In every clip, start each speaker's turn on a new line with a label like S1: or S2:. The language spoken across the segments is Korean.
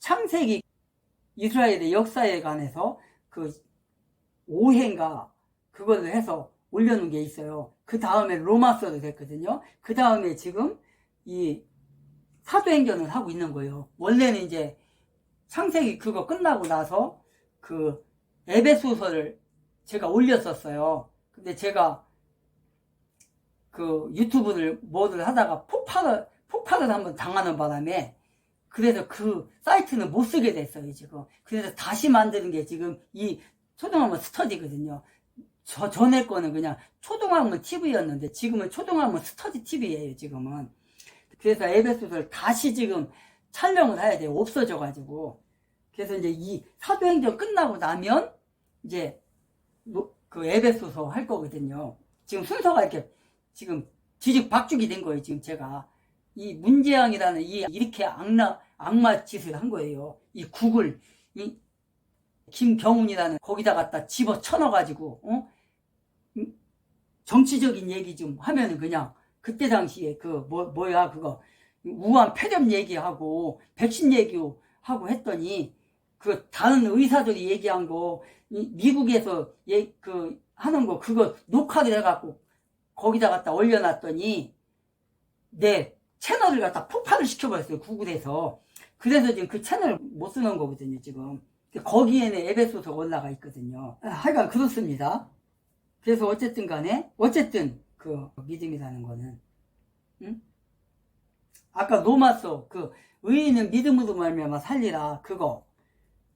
S1: 창세기 이스라엘의 역사에 관해서 그 오해인가 그걸로 해서 올려놓은 게 있어요. 그 다음에 로마서도 됐거든요. 그 다음에 지금 이 사도행전을 하고 있는 거예요. 원래는 이제 창세기 그거 끝나고 나서 그 에베소서를 제가 올렸었어요. 근데 제가 그 유튜브를 뭐를 하다가 폭발을 한번 당하는 바람에 그래서 그 사이트는 못 쓰게 됐어요, 지금. 그래서 다시 만드는 게 지금 이 초등학문 스터디거든요. 전에 거는 그냥 초등학문 TV였는데 지금은 초등학문 스터디 TV예요, 지금은. 그래서 에베소서를 다시 지금 촬영을 해야 돼요. 없어져가지고. 그래서 이제 이 사도행전 끝나고 나면 이제 그 에베소서 할 거거든요. 지금 순서가 이렇게 지금 뒤죽박죽이 된 거예요, 지금 제가. 이 문재영이라는 이렇게 악마 짓을 한 거예요. 이 국을, 이 김경훈이라는 거기다 갖다 집어 쳐넣어가지고, 정치적인 얘기 좀 하면은 그냥 그때 당시에 그거 우한 폐렴 얘기하고 백신 얘기하고 했더니 그 다른 의사들이 얘기한 거 미국에서 하는 거 그거 녹화를 해갖고 거기다 갖다 올려놨더니 내 채널을 갖다 폭발을 시켜버렸어요, 구글에서. 그래서 지금 그 채널을 못 쓰는 거거든요, 지금. 거기에는 에베소서가 올라가 있거든요. 하여간 그렇습니다. 그래서 어쨌든 간에 그 믿음이라는 거는 아까 로마서 그 의인은 믿음으로 말미암아 살리라 그거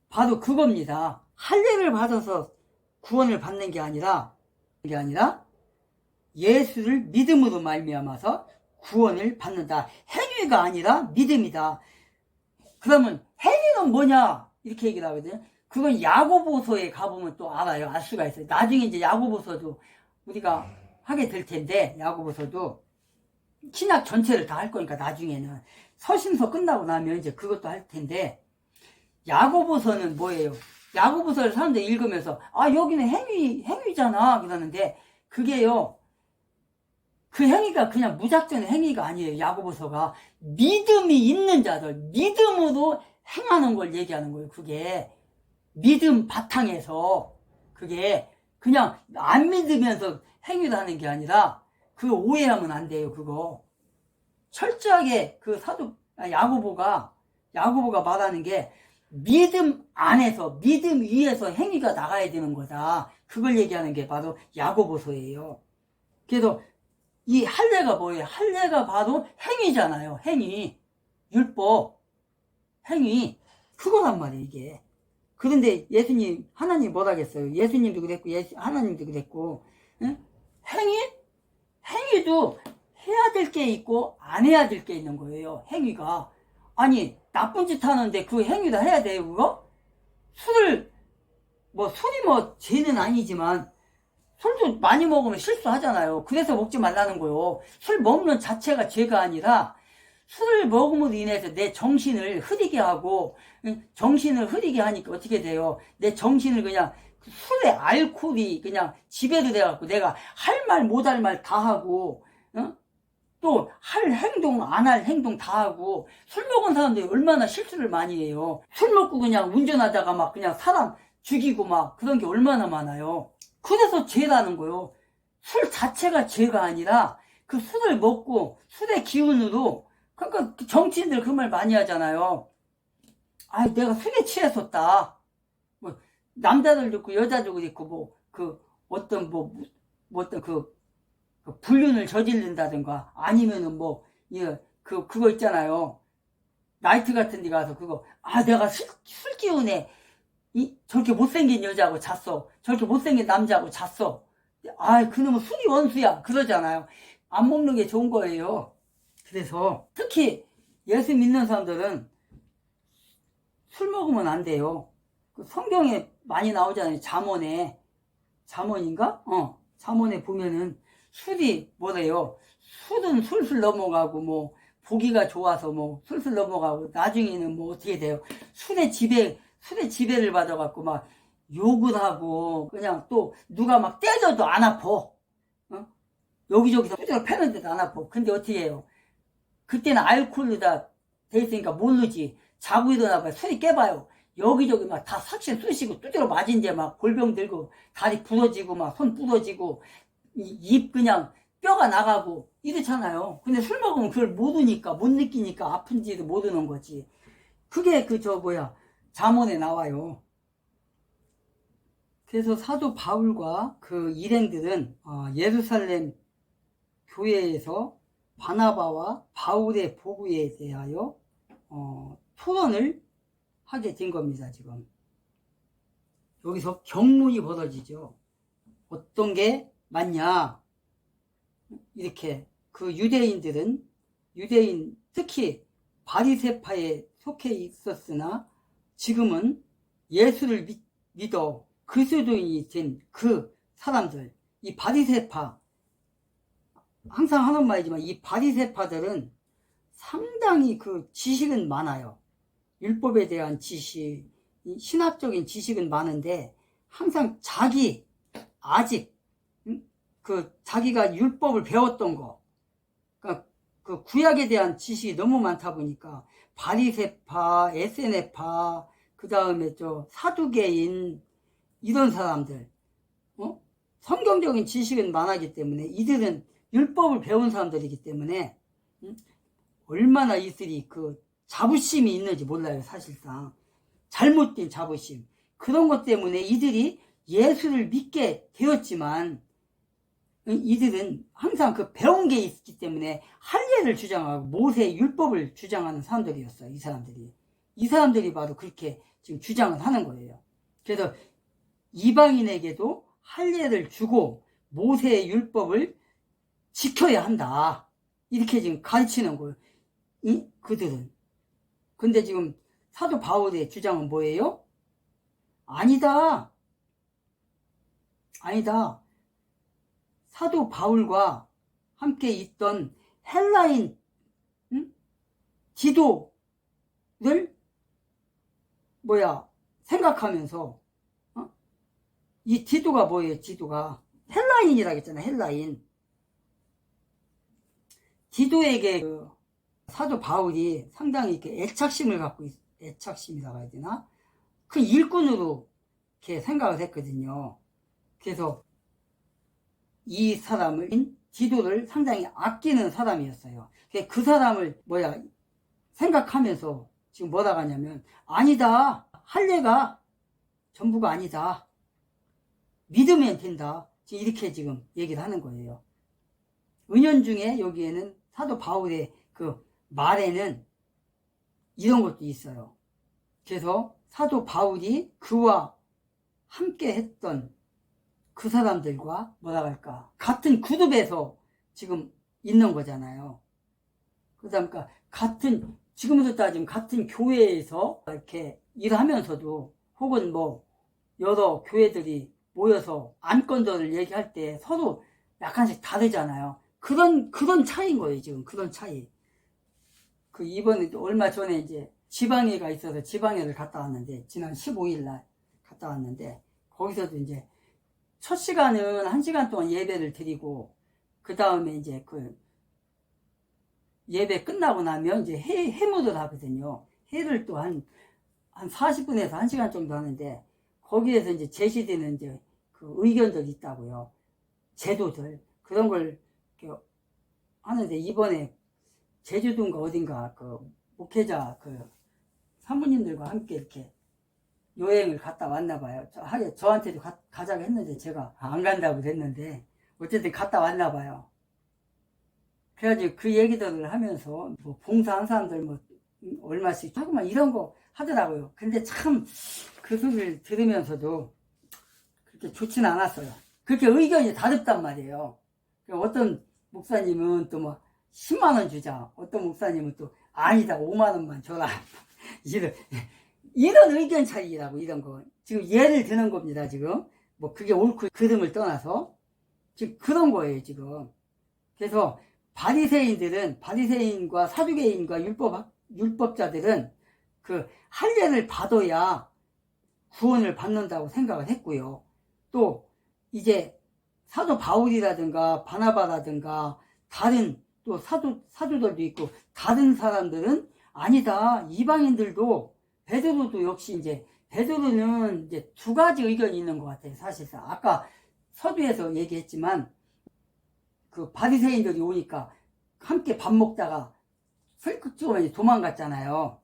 S1: 바로 그겁니다. 할례를 받아서 구원을 받는 게 아니라 예수를 믿음으로 말미암아서 구원을 받는다. 행위가 아니라 믿음이다. 그러면 행위는 뭐냐 이렇게 얘기를 하거든요. 그건 야고보서에 가보면 또 알아요. 알 수가 있어요. 나중에 이제 야고보서도 우리가 하게 될 텐데, 야고보서도 신약 전체를 다 할 거니까 나중에는 서신서 끝나고 나면 이제 그것도 할 텐데, 야고보서는 뭐예요? 야고보서를 사람들이 읽으면서 여기는 행위잖아 그러는데 그게요, 그 행위가 그냥 무작정 행위가 아니에요. 야고보서가 믿음이 있는 자들, 믿음으로 행하는 걸 얘기하는 거예요. 그게 믿음 바탕에서, 그게 그냥 안 믿으면서 행위를 하는 게 아니라 그거 오해하면 안 돼요. 그거 철저하게 그 야고보가 말하는 게 믿음 안에서, 믿음 위에서 행위가 나가야 되는 거다. 그걸 얘기하는 게 바로 야고보서예요. 그래서 이 할례가 뭐예요? 할례가 바로 행위잖아요. 행위, 율법, 행위, 그거란 말이에요, 이게. 그런데 하나님 뭐라겠어요? 예수님도 그랬고, 하나님도 그랬고, 응? 행위도 해야 될 게 있고, 안 해야 될 게 있는 거예요, 행위가. 아니, 나쁜 짓 하는데 그 행위도 해야 돼요, 그거? 술이 죄는 아니지만, 술도 많이 먹으면 실수하잖아요. 그래서 먹지 말라는 거예요. 술 먹는 자체가 죄가 아니라 술을 먹음으로 인해서 내 정신을 흐리게 하고, 정신을 흐리게 하니까 어떻게 돼요? 내 정신을 그냥 술의 알코올이 그냥 지배를 돼갖고 내가 할 말 못 할 말 다 하고, 또 할 행동 안 할 행동 다 하고. 술 먹은 사람들이 얼마나 실수를 많이 해요. 술 먹고 그냥 운전하다가 막 그냥 사람 죽이고 막 그런 게 얼마나 많아요. 그래서 죄라는 거예요. 술 자체가 죄가 아니라 그 술을 먹고 술의 기운으로, 그러니까 정치인들 그 말 많이 하잖아요. 내가 술에 취했었다. 남자들도 있고 여자들도 있고 어떤 불륜을 저지른다든가 아니면은 그거 있잖아요. 나이트 같은 데 가서 내가 술 기운에 저렇게 못생긴 여자하고 잤어. 저렇게 못생긴 남자하고 잤어. 그놈은 술이 원수야. 그러잖아요. 안 먹는 게 좋은 거예요. 그래서 특히 예수 믿는 사람들은 술 먹으면 안 돼요. 성경에 많이 나오잖아요. 잠언인가? 잠언에 보면은 술이 뭐래요? 술은 술술 넘어가고 보기가 좋아서 술술 넘어가고 나중에는 어떻게 돼요? 술의 지배를 받아갖고 막 욕을 하고, 그냥 또 누가 막 때려도 안 아파. 여기저기서 후드를 패는데도 안 아파. 근데 어떻게 해요? 그때는 알코올로 다 돼 있으니까 모르지. 자고 일어나봐요. 술이 깨봐요. 여기저기 막 다 삭신 쑤시고 두드려 맞은 데 막 골병 들고 다리 부러지고 막 손 부러지고 입 그냥 뼈가 나가고 이렇잖아요. 근데 술 먹으면 그걸 모르니까 못 느끼니까 아픈지도 모르는 거지. 그게 잠언에 나와요. 그래서 사도 바울과 그 일행들은 예루살렘 교회에서 바나바와 바울의 보고에 대하여 토론을 하게 된 겁니다. 지금 여기서 경론이 벌어지죠. 어떤 게 맞냐, 이렇게. 그 유대인들은 특히 바리새파에 속해 있었으나 지금은 예수를 믿어 그리스도인이 된 그 사람들, 이 바리새파, 항상 하는 말이지만 이 바리새파들은 상당히 그 지식은 많아요. 율법에 대한 지식, 신학적인 지식은 많은데 항상 아직 자기가 율법을 배웠던 거, 그러니까 그 구약에 대한 지식이 너무 많다 보니까 바리새파, 에세네파, 그 다음에 사두개인, 이런 사람들, 성경적인 지식은 많았기 때문에 이들은 율법을 배운 사람들이기 때문에 얼마나 이들이 그 자부심이 있는지 몰라요. 사실상 잘못된 자부심, 그런 것 때문에 이들이 예수를 믿게 되었지만 이들은 항상 그 배운 게 있기 때문에 할례를 주장하고 모세의 율법을 주장하는 사람들이었어요. 이 사람들이 바로 그렇게 지금 주장을 하는 거예요. 그래서 이방인에게도 할례를 주고 모세의 율법을 지켜야 한다, 이렇게 지금 가르치는 거예요. 그들은. 근데 지금 사도 바울의 주장은 뭐예요? 아니다. 사도 바울과 함께 있던 헬라인 디도를 생각하면서, 이 디도가 뭐예요? 디도가 헬라인이라고 했잖아요. 헬라인. 디도에게 사도 바울이 상당히 이렇게 애착심이라고 해야 되나? 그 일꾼으로 이렇게 생각을 했거든요. 그래서 이 사람을, 디도를 상당히 아끼는 사람이었어요. 그 사람을 생각하면서 지금 뭐라고 하냐면, 아니다, 할례가 전부가 아니다, 믿으면 된다, 이렇게 지금 얘기를 하는 거예요. 은연중에 여기에는 사도 바울의 그 말에는 이런 것도 있어요. 그래서 사도 바울이 그와 함께 했던 그 사람들과 같은 그룹에서 지금 있는 거잖아요. 그러니까 지금으로 따지면 같은 교회에서 이렇게 일하면서도, 혹은 여러 교회들이 모여서 안건들을 얘기할 때 서로 약간씩 다르잖아요. 그런 차이인 거예요. 지금 그런 차이. 이번에 얼마 전에 이제 지방회가 있어서 지방회를 갔다 왔는데, 지난 15일 날 갔다 왔는데, 거기서도 이제 첫 시간은 1시간 동안 예배를 드리고, 그 다음에 이제 예배 끝나고 나면 이제 해무를 하거든요. 해를 또 한 40분에서 1시간 정도 하는데, 거기에서 이제 제시되는 이제 그 의견들이 있다고요. 제도들, 그런 걸 이렇게 하는데, 이번에 제주도인가 어딘가 목회자 사모님들과 함께 이렇게 여행을 갔다 왔나 봐요. 저한테도 가자고 했는데 제가 안 간다고 했는데, 어쨌든 갔다 왔나 봐요. 그래가지고 그 얘기들을 하면서 봉사한 사람들 얼마씩 하고 막 이런 거 하더라고요. 근데 참 그 소리를 들으면서도 그렇게 좋지는 않았어요. 그렇게 의견이 다릅단 말이에요. 어떤 목사님은 또 10만 원 주자, 어떤 목사님은 또 아니다, 5만 원만 줘라, 이런 의견 차이라고. 이런 거 지금 예를 드는 겁니다. 지금 그게 옳고 그름을 떠나서 지금 그런 거예요. 지금. 그래서 바리새인과 사두개인과 율법자들은 그 할례를 받아야 구원을 받는다고 생각을 했고요. 또 이제 사도 바울이라든가 바나바라든가 다른 또 사도들도 있고, 다른 사람들은 아니다. 이방인들도 베드로도 역시 이제 베드로는 이제 두 가지 의견이 있는 것 같아요. 사실상 아까 서두에서 얘기했지만 그 바리새인들이 오니까 함께 밥 먹다가 설득적으로 도망갔잖아요.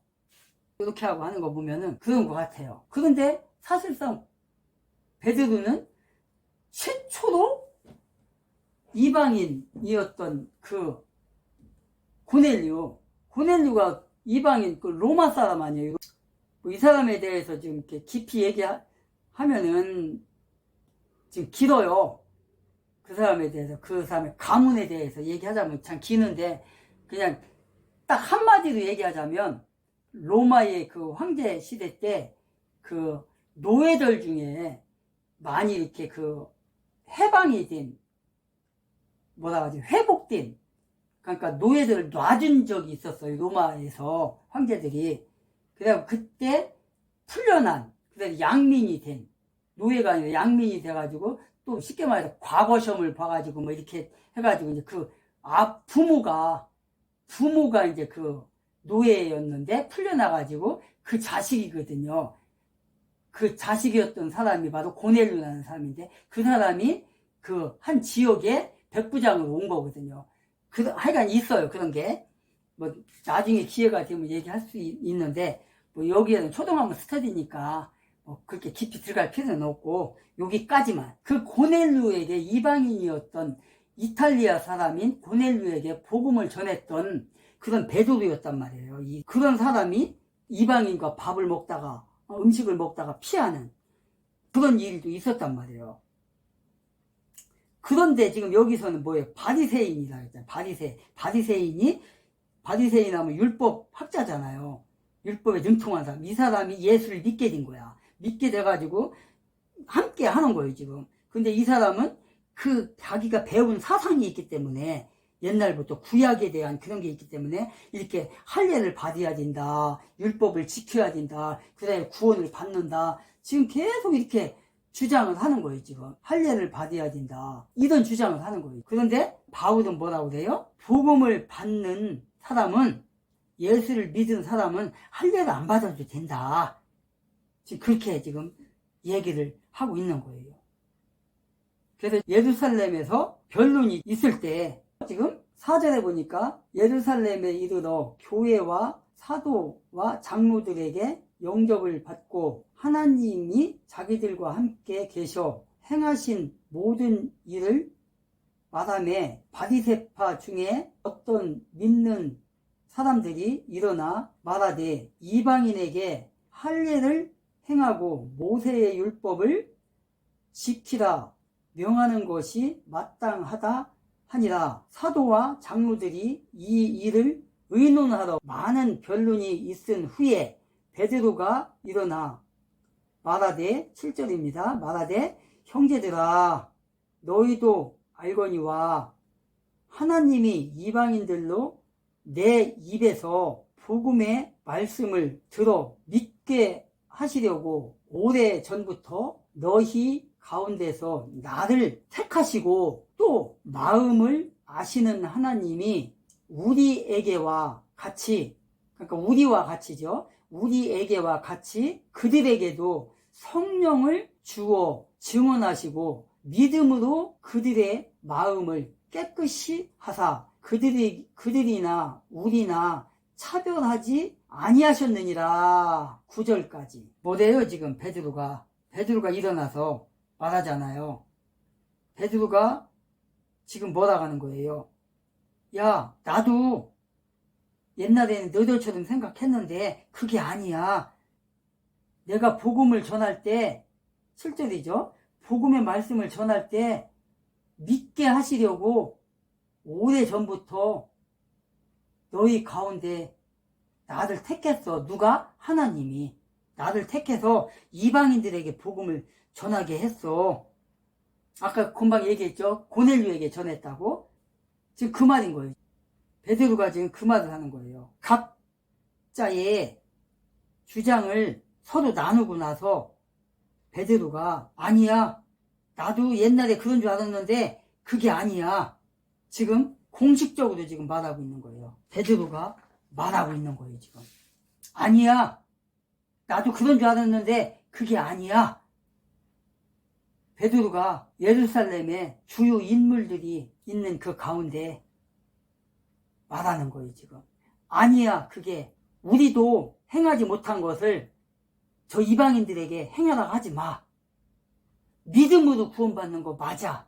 S1: 이렇게 하고 하는 거 보면은 그런 것 같아요. 그런데 사실상 베드로는 최초로 이방인이었던 그 고넬류가 이방인 그 로마 사람 아니에요. 이 사람에 대해서 지금 이렇게 깊이 얘기하면은 지금 길어요. 그 사람에 대해서, 그 사람의 가문에 대해서 얘기하자면 참 기는데, 그냥 딱 한마디로 얘기하자면, 로마의 그 황제 시대 때, 그 노예들 중에 많이 이렇게 그 해방이 된, 뭐라 하지, 회복된, 그러니까 노예들을 놔준 적이 있었어요. 로마에서 황제들이. 그래서 그때 풀려난, 그래서 양민이 된, 노예가 아니라 양민이 돼가지고, 또 쉽게 말해서 과거 시험을 봐가지고 뭐 이렇게 해가지고 이제 그 부모가 이제 그 노예였는데 풀려나가지고 그 자식이거든요. 그 자식이었던 사람이 바로 고넬료라는 사람인데 그 사람이 그 한 지역에 백부장으로 온 거거든요. 하여간 있어요. 그런 게. 뭐 나중에 기회가 되면 얘기할 수 있는데 뭐 여기에는 초등학교 스터디니까 그렇게 깊이 들어갈 필요는 없고 여기까지만. 그 고넬료에게 이방인이었던 이탈리아 사람인 고넬료에게 복음을 전했던 그런 베드로였단 말이에요. 그런 사람이 이방인과 밥을 먹다가 음식을 먹다가 피하는 그런 일도 있었단 말이에요. 그런데 지금 여기서는 뭐예요? 바리새인이라 했잖아요. 바리새인하면 율법 학자잖아요. 율법에 능통한 사람. 이 사람이 예수를 믿게 된 거야. 믿게 돼가지고 함께 하는 거예요, 지금. 근데 이 사람은 그 자기가 배운 사상이 있기 때문에 옛날부터 구약에 대한 그런 게 있기 때문에 이렇게 할례를 받아야 된다. 율법을 지켜야 된다. 그 다음에 구원을 받는다. 지금 계속 이렇게 주장을 하는 거예요, 지금. 할례를 받아야 된다. 이런 주장을 하는 거예요. 그런데 바울은 뭐라고 그래요? 복음을 받는 사람은, 예수를 믿은 사람은 할례를 안 받아도 된다. 지금 그렇게 지금 얘기를 하고 있는 거예요. 그래서 예루살렘에서 변론이 있을 때 지금 4절에 보니까 예루살렘에 이르러 교회와 사도와 장로들에게 영접을 받고 하나님이 자기들과 함께 계셔 행하신 모든 일을 말하며 바리새파 중에 어떤 믿는 사람들이 일어나 말하되 이방인에게 할례를 행하고 모세의 율법을 지키라 명하는 것이 마땅하다 하니라. 사도와 장로들이 이 일을 의논하러 많은 변론이 있은 후에 베드로가 일어나 말하되 7절입니다. 말하되 형제들아 너희도 알거니와 하나님이 이방인들로 내 입에서 복음의 말씀을 들어 믿게 하시려고 오래 전부터 너희 가운데서 나를 택하시고 또 마음을 아시는 하나님이 우리에게와 같이, 그러니까 우리와 같이죠. 우리에게와 같이 그들에게도 성령을 주어 증언하시고 믿음으로 그들의 마음을 깨끗이 하사 그들이나 우리나 차별하지 아니하셨느니라. 9절까지. 뭐래요 지금 베드로가 일어나서 말하잖아요. 베드로가 지금 뭐라고 하는 거예요? 야, 나도 옛날에는 너희들처럼 생각했는데 그게 아니야. 내가 복음을 전할 때 7절이죠. 복음의 말씀을 전할 때 믿게 하시려고 오래전부터 너희 가운데 나를 택했어. 누가? 하나님이 나를 택해서 이방인들에게 복음을 전하게 했어. 아까 금방 얘기했죠. 고넬료에게 전했다고. 지금 그 말인 거예요. 베드로가 지금 그 말을 하는 거예요. 각자의 주장을 서로 나누고 나서 베드로가 아니야. 나도 옛날에 그런 줄 알았는데 그게 아니야. 지금 공식적으로 지금 말하고 있는 거예요. 베드로가 말하고 있는 거예요, 지금. 아니야. 나도 그런 줄 알았는데 그게 아니야. 베드로가 예루살렘에 주요 인물들이 있는 그 가운데 말하는 거예요, 지금. 아니야, 그게. 우리도 행하지 못한 것을 저 이방인들에게 행하라 하지 마. 믿음으로 구원받는 거 맞아.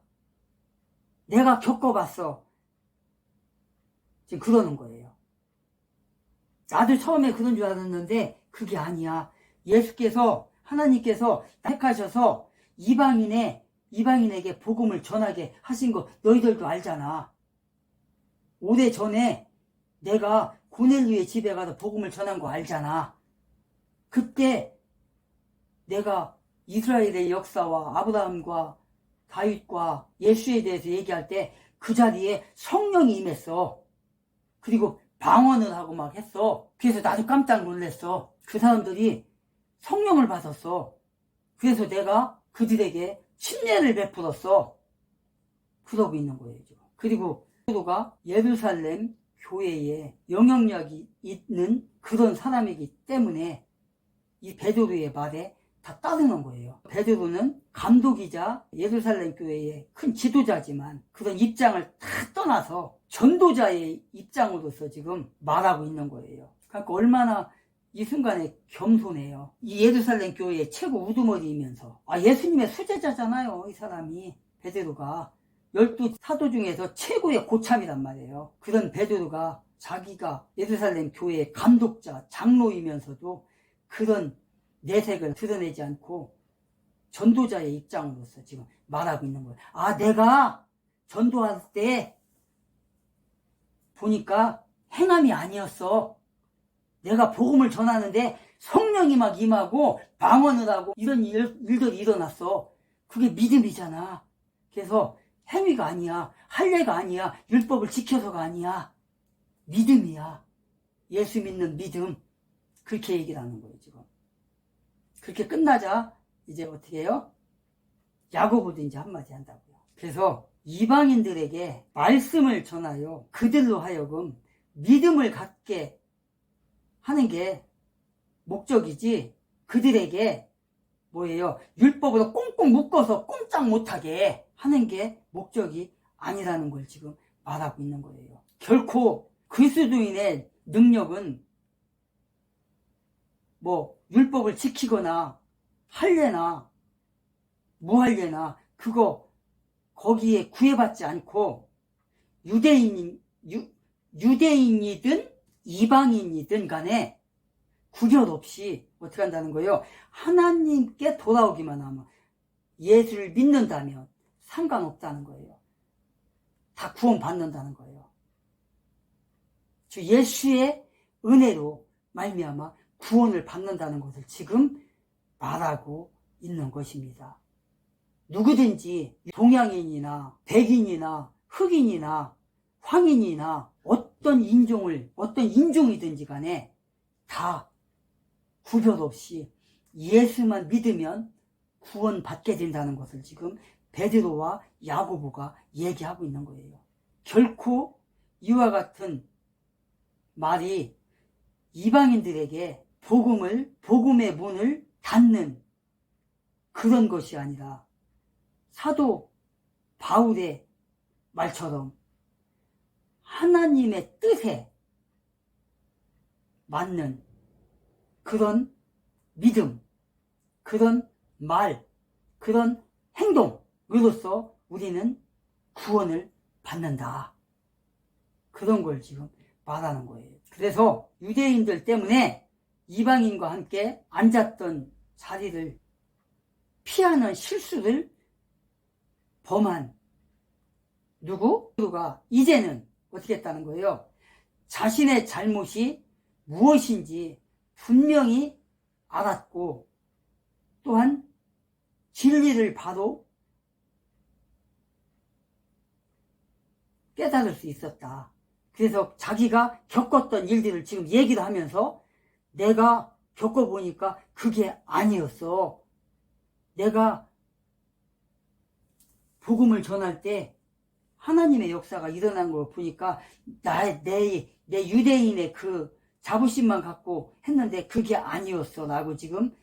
S1: 내가 겪어봤어. 지금 그러는 거예요. 나도 처음에 그런 줄 알았는데 그게 아니야. 예수께서, 하나님께서 택하셔서 이방인에게 복음을 전하게 하신 거 너희들도 알잖아. 오래전에 내가 고넬료의 집에 가서 복음을 전한 거 알잖아. 그때 내가 이스라엘의 역사와 아브라함과 다윗과 예수에 대해서 얘기할 때 그 자리에 성령이 임했어. 그리고 방언을 하고 막 했어. 그래서 나도 깜짝 놀랐어. 그 사람들이 성령을 받았어. 그래서 내가 그들에게 침례를 베풀었어. 그러고 있는 거예요. 그리고 베드로가 예루살렘 교회에 영향력이 있는 그런 사람이기 때문에 이 베드로의 말에 다 따르는 거예요. 베드로는 감독이자 예루살렘 교회의 큰 지도자지만 그런 입장을 다 떠나서 전도자의 입장으로서 지금 말하고 있는 거예요. 그러니까 얼마나 이 순간에 겸손해요. 이 예루살렘 교회의 최고 우두머리이면서 예수님의 수제자잖아요. 이 사람이 베드로가 12사도 중에서 최고의 고참이란 말이에요. 그런 베드로가 자기가 예루살렘 교회의 감독자, 장로이면서도 그런 내색을 드러내지 않고 전도자의 입장으로서 지금 말하고 있는 거예요. 내가 전도할 때 보니까 행함이 아니었어. 내가 복음을 전하는데 성령이 막 임하고 방언을 하고 이런 일들이 일어났어. 그게 믿음이잖아. 그래서 행위가 아니야. 할례가 아니야. 율법을 지켜서가 아니야. 믿음이야. 예수 믿는 믿음. 그렇게 얘기를 하는 거예요, 지금. 그렇게 끝나자 이제 어떻게 해요? 야고보도 이제 한마디 한다고요. 그래서 이방인들에게 말씀을 전하여 그들로 하여금 믿음을 갖게 하는 게 목적이지 그들에게 뭐예요? 율법으로 꽁꽁 묶어서 꼼짝 못하게 하는 게 목적이 아니라는 걸 지금 말하고 있는 거예요. 결코 그리스도인의 능력은 율법을 지키거나 할례나 무할례나 그거 거기에 구애받지 않고 유대인이든 이방인이든 간에 구별 없이 어떻게 한다는 거예요? 하나님께 돌아오기만 하면 예수를 믿는다면 상관없다는 거예요. 다 구원받는다는 거예요. 주 예수의 은혜로 말미암아 구원을 받는다는 것을 지금 말하고 있는 것입니다. 누구든지 동양인이나 백인이나 흑인이나 황인이나 어떤 인종이든지 간에 다 구별 없이 예수만 믿으면 구원받게 된다는 것을 지금 베드로와 야고보가 얘기하고 있는 거예요. 결코 이와 같은 말이 이방인들에게 복음의 문을 닫는 그런 것이 아니라 사도 바울의 말처럼 하나님의 뜻에 맞는 그런 믿음, 그런 말, 그런 행동으로서 우리는 구원을 받는다. 그런 걸 지금 말하는 거예요. 그래서 유대인들 때문에 이방인과 함께 앉았던 자리를 피하는 실수를 범한 누구가 이제는 어떻게 했다는 거예요? 자신의 잘못이 무엇인지 분명히 알았고 또한 진리를 바로 깨달을 수 있었다. 그래서 자기가 겪었던 일들을 지금 얘기를 하면서 내가 겪어보니까 그게 아니었어. 내가 복음을 전할 때 하나님의 역사가 일어난 걸 보니까 내 유대인의 그 자부심만 갖고 했는데 그게 아니었어 라고 지금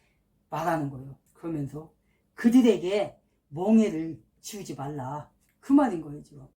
S1: 말하는 거예요. 그러면서 그들에게 멍해를 지우지 말라 그 말인 거예요 지금.